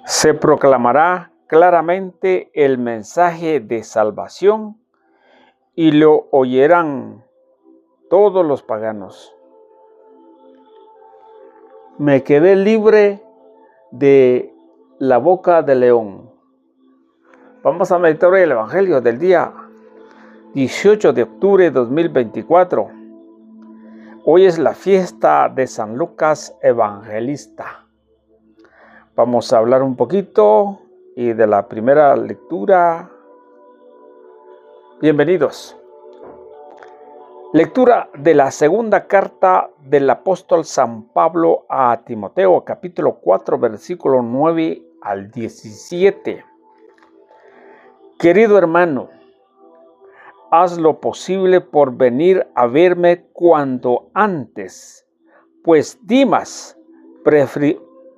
Se proclamará claramente el mensaje de salvación y lo oirán todos los paganos. Me quedé libre de la boca del león. Vamos a meditar hoy el Evangelio del día 18 de octubre de 2024. Hoy es la fiesta de San Lucas Evangelista. Vamos a hablar un poquito y de la primera lectura. Bienvenidos. Lectura de la segunda carta del apóstol San Pablo a Timoteo, capítulo 4, versículo 9 al 17. Querido hermano, haz lo posible por venir a verme cuanto antes, pues Dimas,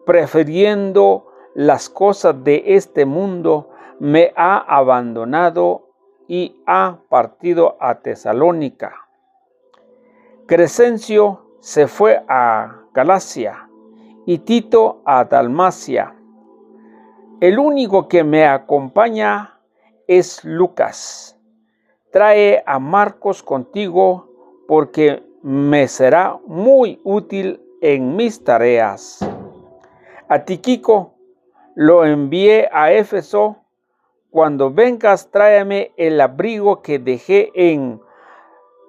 prefiriendo las cosas de este mundo, me ha abandonado y ha partido a Tesalónica. Crescencio se fue a Galacia y Tito a Dalmacia. El único que me acompaña es Lucas. Trae a Marcos contigo porque me será muy útil en mis tareas. A Tíquico lo envié a Éfeso. Cuando vengas, tráeme el abrigo que dejé en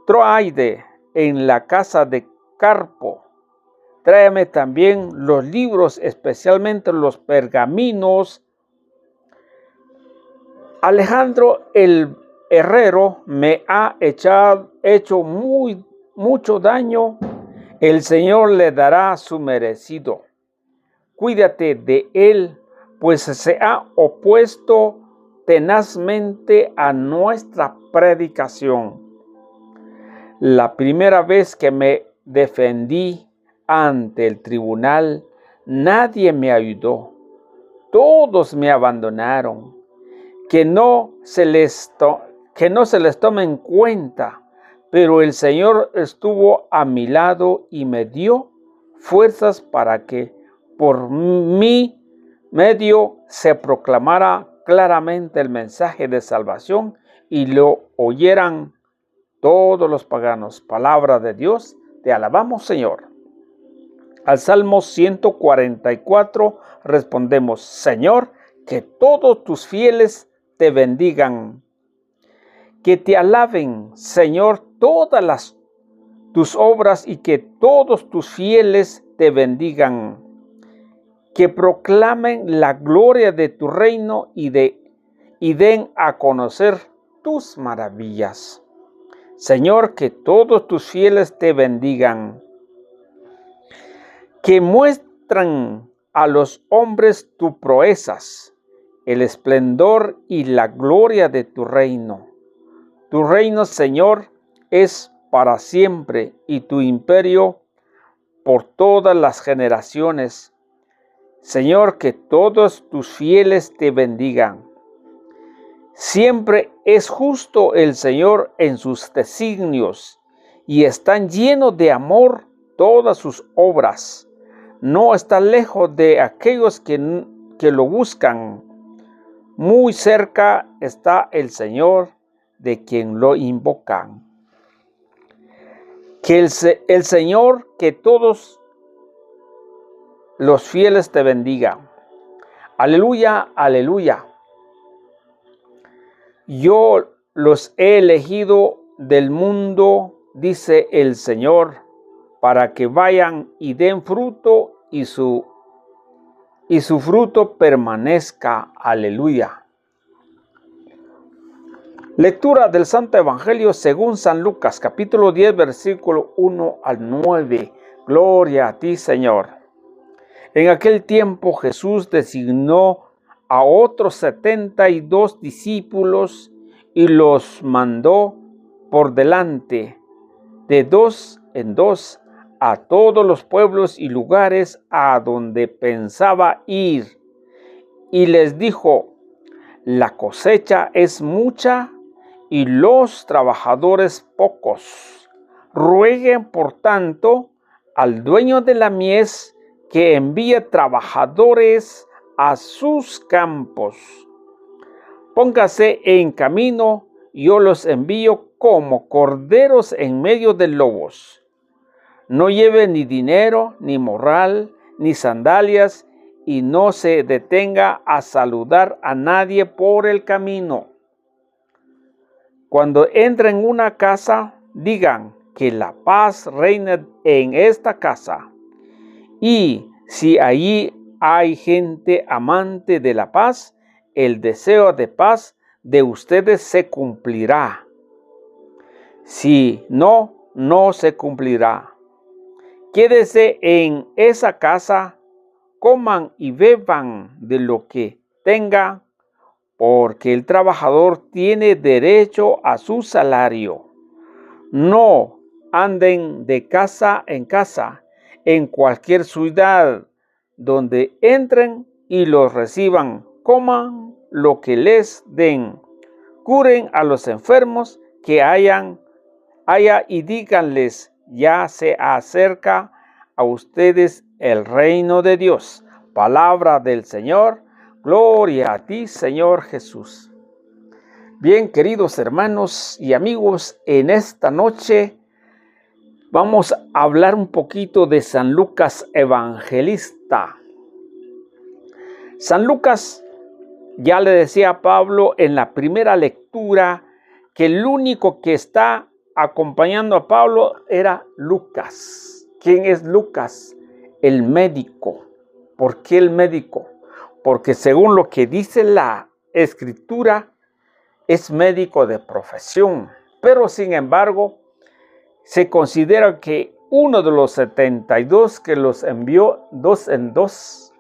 Troaide, en la casa de Carpo. Tráeme también los libros, especialmente los pergaminos. Alejandro el herrero me ha hecho mucho daño. El Señor le dará su merecido. Cuídate de él, pues se ha opuesto tenazmente a nuestra predicación. La primera vez que me defendí ante el tribunal, nadie me ayudó. Todos me abandonaron. Que no se les tome en cuenta, pero el Señor estuvo a mi lado y me dio fuerzas para que por mi medio se proclamara claramente el mensaje de salvación y lo oyeran todos los paganos. Palabra de Dios, te alabamos, Señor. Al Salmo 144 respondemos: Señor, que todos tus fieles te bendigan. Que te alaben, Señor, todas tus obras y que todos tus fieles te bendigan. Que proclamen la gloria de tu reino y den a conocer tus maravillas. Señor, que todos tus fieles te bendigan. Que muestran a los hombres tus proezas, el esplendor y la gloria de tu reino. Tu reino, Señor, es para siempre y tu imperio por todas las generaciones. Señor, que todos tus fieles te bendigan. Siempre es justo el Señor en sus designios y están llenos de amor todas sus obras. No está lejos de aquellos que lo buscan. Muy cerca está el Señor de quien lo invocan. Que el Señor, que todos los fieles te bendiga. Aleluya, aleluya. Yo los he elegido del mundo, dice el Señor, para que vayan y den fruto y su fruto permanezca. Aleluya. Lectura del Santo Evangelio según San Lucas, capítulo 10, versículo 1 al 9. Gloria a ti, Señor. En aquel tiempo Jesús designó a otros 72 discípulos y los mandó por delante, de dos en dos, a todos los pueblos y lugares a donde pensaba ir. Y les dijo: la cosecha es mucha y los trabajadores pocos. Rueguen, por tanto, al dueño de la mies que envíe trabajadores a sus campos. Póngase en camino, yo los envío como corderos en medio de lobos. No lleve ni dinero, ni morral, ni sandalias, y no se detenga a saludar a nadie por el camino. Cuando entren en una casa, digan que la paz reine en esta casa. Y si allí hay gente amante de la paz, el deseo de paz de ustedes se cumplirá. Si no, no se cumplirá. Quédese en esa casa, coman y beban de lo que tenga, porque el trabajador tiene derecho a su salario. No anden de casa en cualquier ciudad donde entren y los reciban. Coman lo que les den. Curen a los enfermos que haya y díganles, ya se acerca a ustedes el reino de Dios. Palabra del Señor. Gloria a ti, Señor Jesús. Bien, queridos hermanos y amigos, en esta noche vamos a hablar un poquito de San Lucas Evangelista. San Lucas, ya le decía a Pablo en la primera lectura que el único que está acompañando a Pablo era Lucas. ¿Quién es Lucas? El médico. ¿Por qué el médico? Porque según lo que dice la Escritura, es médico de profesión. Pero sin embargo, se considera que uno de los 72 que los envió 2 en 2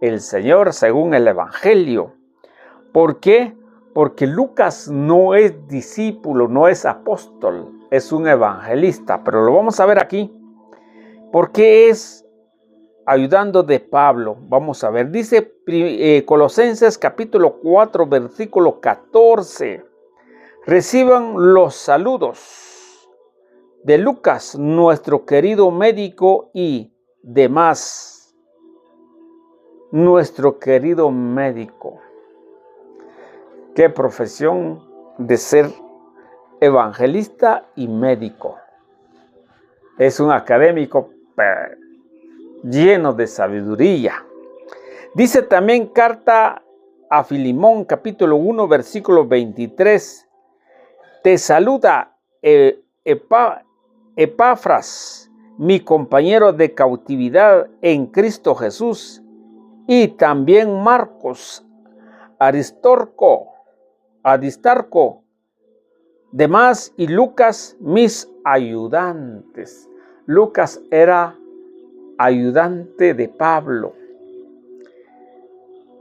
el Señor según el Evangelio. ¿Por qué? Porque Lucas no es discípulo, no es apóstol, es un evangelista. Pero lo vamos a ver aquí. ¿Por qué es ayudando de Pablo? Vamos a ver. Dice Colosenses capítulo 4, versículo 14. Reciban los saludos de Lucas, nuestro querido médico, y demás. Nuestro querido médico. Qué profesión de ser evangelista y médico. Es un académico lleno de sabiduría. Dice también carta a Filimón, capítulo 1, versículo 23. Te saluda Epafras, mi compañero de cautividad en Cristo Jesús, y también Marcos, Aristarco, Demás y Lucas, mis ayudantes. Lucas era ayudante de Pablo.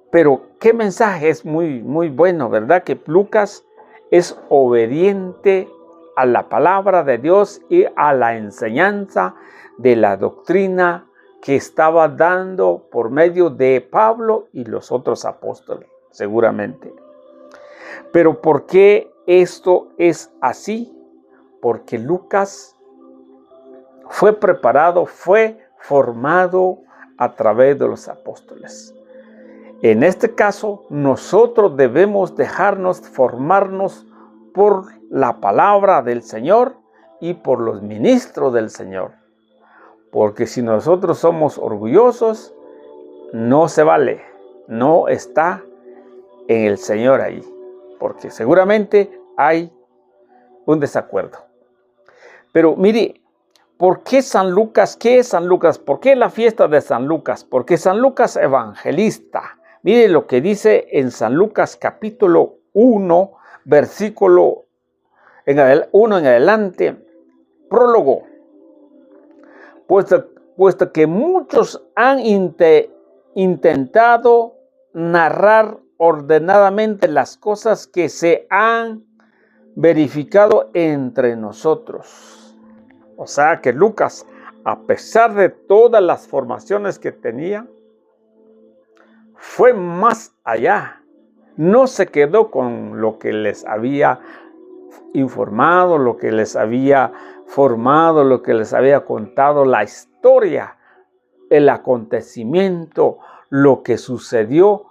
Pero qué mensaje, es muy bueno, ¿verdad? Que Lucas es obediente a la palabra de Dios y a la enseñanza de la doctrina que estaba dando por medio de Pablo y los otros apóstoles, seguramente. Pero ¿por qué esto es así? Porque Lucas fue preparado, fue formado a través de los apóstoles. En este caso, nosotros debemos dejarnos formarnos por la palabra del Señor y por los ministros del Señor. Porque si nosotros somos orgullosos, no se vale, no está en el Señor ahí. Porque seguramente hay un desacuerdo. Pero mire, ¿por qué San Lucas? ¿Qué es San Lucas? ¿Por qué la fiesta de San Lucas? Porque San Lucas evangelista. Mire lo que dice en San Lucas capítulo 1, versículo 1 en adelante, prólogo. Puesto que muchos han intentado narrar ordenadamente las cosas que se han verificado entre nosotros. O sea que Lucas, a pesar de todas las formaciones que tenía, fue más allá. No se quedó con lo que les había informado, lo que les había formado, lo que les había contado, la historia el acontecimiento, lo que sucedió,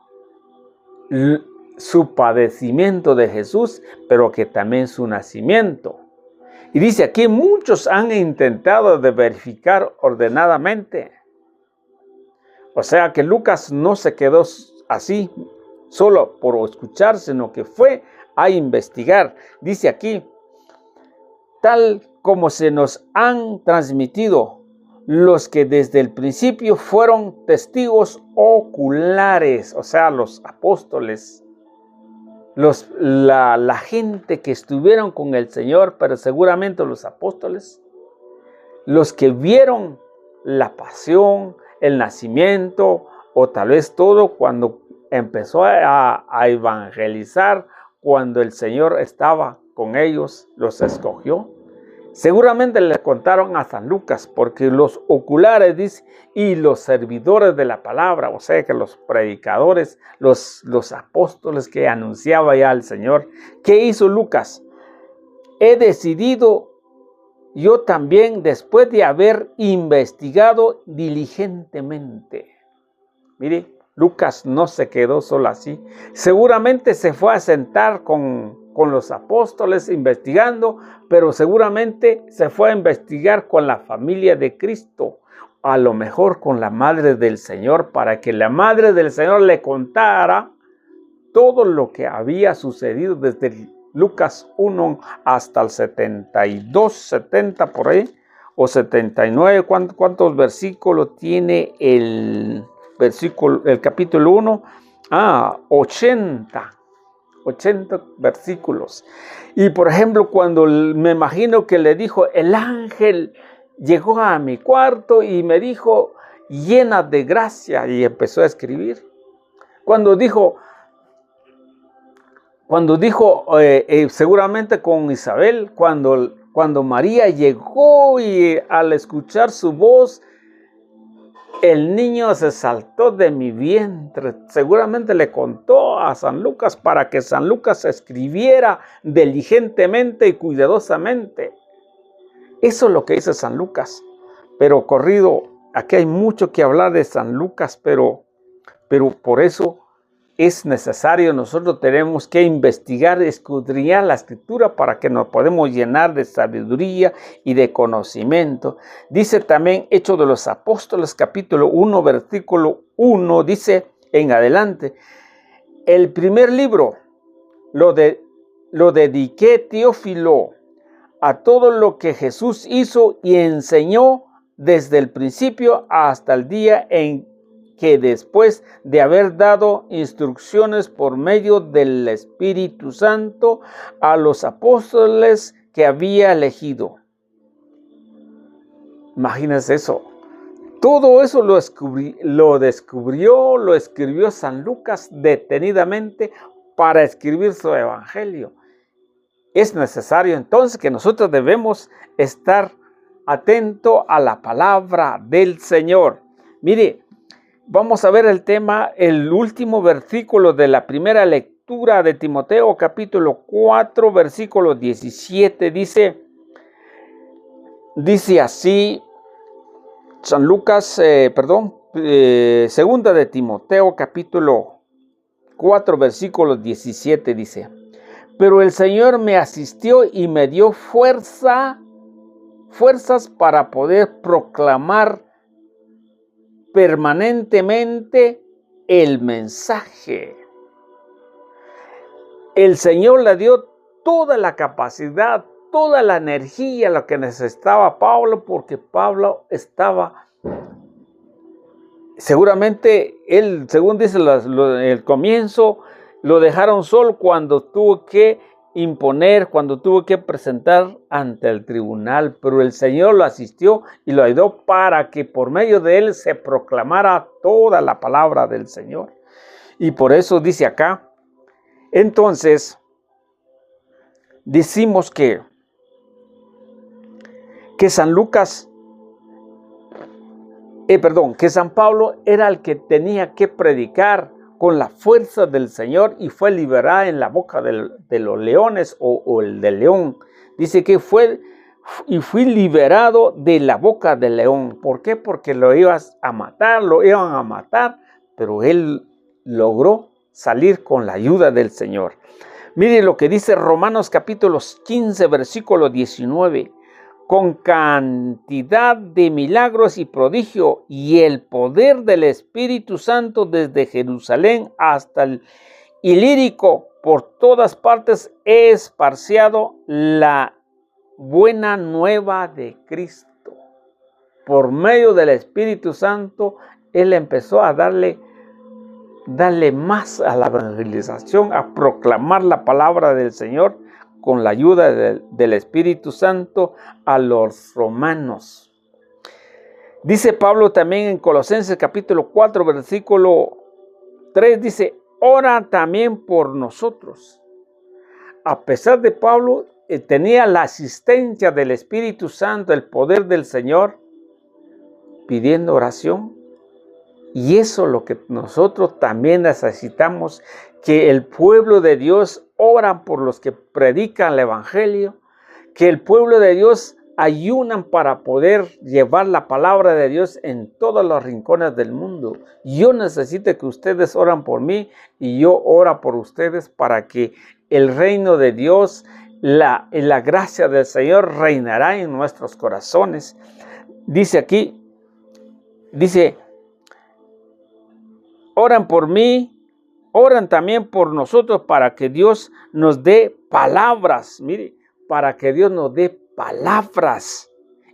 su padecimiento de Jesús, pero que también su nacimiento. Y dice aquí, muchos han intentado de verificar ordenadamente. O sea que Lucas no se quedó así, solo por escuchar, sino que fue a investigar. Dice aquí, tal como se nos han transmitido los que desde el principio fueron testigos oculares, o sea, los apóstoles, la gente que estuvieron con el Señor, pero seguramente los apóstoles, los que vieron la pasión, el nacimiento, o tal vez todo cuando empezó a evangelizar, cuando el Señor estaba con ellos, los escogió. Seguramente le contaron a San Lucas, porque los oculares, dice, y los servidores de la palabra, o sea que los predicadores, los apóstoles que anunciaba ya al Señor. ¿Qué hizo Lucas? He decidido yo también, después de haber investigado diligentemente. Mire, Lucas no se quedó solo así. Seguramente se fue a sentar con los apóstoles investigando, pero seguramente se fue a investigar con la familia de Cristo, a lo mejor con la madre del Señor, para que la madre del Señor le contara todo lo que había sucedido desde Lucas 1 hasta el 72, 70 por ahí, o 79. ¿Cuántos versículos tiene el capítulo 1? 80 versículos. Y por ejemplo, cuando me imagino que le dijo, el ángel llegó a mi cuarto y me dijo, llena de gracia, y empezó a escribir. Cuando dijo seguramente con Isabel, cuando María llegó y al escuchar su voz, el niño se saltó de mi vientre. Seguramente le contó a San Lucas para que San Lucas escribiera diligentemente y cuidadosamente. Eso es lo que dice San Lucas. Pero corrido, aquí hay mucho que hablar de San Lucas, pero por eso es necesario, nosotros tenemos que investigar, escudriñar la Escritura para que nos podamos llenar de sabiduría y de conocimiento. Dice también Hechos de los Apóstoles, capítulo 1, versículo 1, dice en adelante, el primer libro lo dediqué, Teófilo, a todo lo que Jesús hizo y enseñó desde el principio hasta el día en que después de haber dado instrucciones por medio del Espíritu Santo a los apóstoles que había elegido. Imagínense eso. Todo eso lo escribió San Lucas detenidamente para escribir su evangelio. Es necesario entonces que nosotros debemos estar atentos a la palabra del Señor. Mire, vamos a ver el tema, el último versículo de la primera lectura de Timoteo, capítulo 4, versículo 17. Dice así, San Lucas, segunda de Timoteo, capítulo 4, versículo 17, dice, pero el Señor me asistió y me dio fuerzas para poder proclamar permanentemente el mensaje. El Señor le dio toda la capacidad, toda la energía, lo que necesitaba Pablo, porque Pablo estaba, seguramente él, según dice el comienzo, lo dejaron solo cuando tuvo que imponer, cuando tuvo que presentar ante el tribunal, pero el Señor lo asistió y lo ayudó para que por medio de él se proclamara toda la palabra del Señor. Y por eso dice acá, entonces, decimos que que San Pablo era el que tenía que predicar con la fuerza del Señor y fue liberada en la boca de los leones o el del león. Dice que fue y fui liberado de la boca del león. ¿Por qué? Porque lo iban a matar, pero él logró salir con la ayuda del Señor. Mire lo que dice Romanos capítulo 15, versículo 19. Con cantidad de milagros y prodigio y el poder del Espíritu Santo desde Jerusalén hasta el Ilírico, por todas partes he esparciado la buena nueva de Cristo. Por medio del Espíritu Santo, Él empezó a darle más a la evangelización, a proclamar la palabra del Señor con la ayuda del Espíritu Santo a los romanos. Dice Pablo también en Colosenses capítulo 4, versículo 3, dice, ora también por nosotros. A pesar de Pablo, tenía la asistencia del Espíritu Santo, el poder del Señor, pidiendo oración. Y eso es lo que nosotros también necesitamos, que el pueblo de Dios ora por los que predican el Evangelio, que el pueblo de Dios ayunan para poder llevar la palabra de Dios en todos los rincones del mundo. Yo necesito que ustedes oran por mí y yo oro por ustedes para que el reino de Dios, la gracia del Señor reinará en nuestros corazones. Dice aquí, oran por mí, oran también por nosotros para que Dios nos dé palabras. Mire, para que Dios nos dé palabras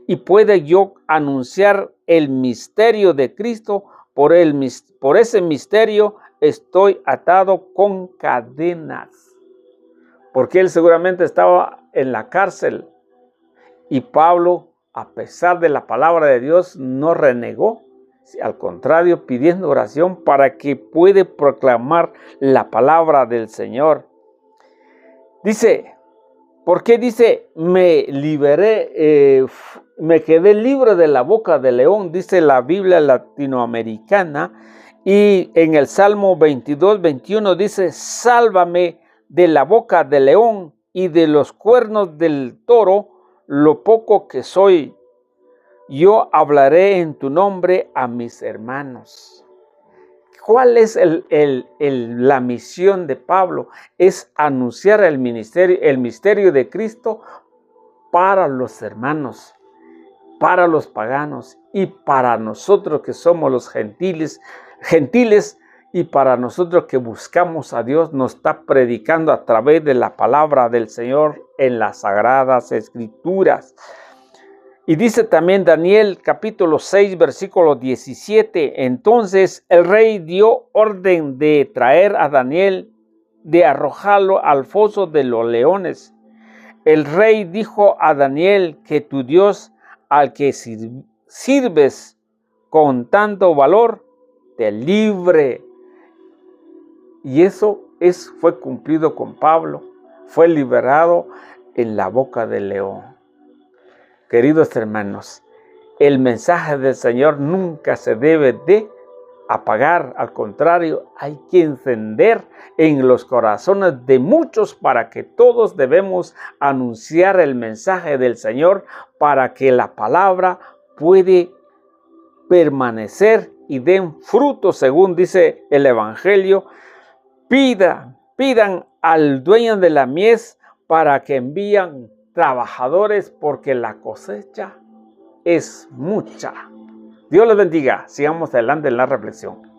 y pueda yo anunciar el misterio de Cristo. Por ese misterio estoy atado con cadenas. Porque él seguramente estaba en la cárcel. Y Pablo, a pesar de la palabra de Dios, no renegó. Al contrario, pidiendo oración para que pueda proclamar la palabra del Señor. Dice, ¿por qué dice, me quedé libre de la boca del león? Dice la Biblia latinoamericana. Y en el Salmo 22, 21 dice, sálvame de la boca del león y de los cuernos del toro, lo poco que soy. Yo hablaré en tu nombre a mis hermanos. ¿Cuál es la misión de Pablo? Es anunciar el misterio de Cristo para los hermanos, para los paganos y para nosotros que somos los gentiles y para nosotros que buscamos a Dios. Nos está predicando a través de la palabra del Señor en las Sagradas Escrituras. Y dice también Daniel capítulo 6 versículo 17, entonces el rey dio orden de traer a Daniel, de arrojarlo al foso de los leones. El rey dijo a Daniel que tu Dios, al que sirves con tanto valor, te libre. Y eso fue cumplido con Pablo, fue liberado en la boca del león. Queridos hermanos, el mensaje del Señor nunca se debe de apagar. Al contrario, hay que encender en los corazones de muchos para que todos debemos anunciar el mensaje del Señor para que la palabra puede permanecer y den fruto, según dice el Evangelio. Pidan al dueño de la mies para que envíen trabajadores, porque la cosecha es mucha. Dios les bendiga. Sigamos adelante en la reflexión.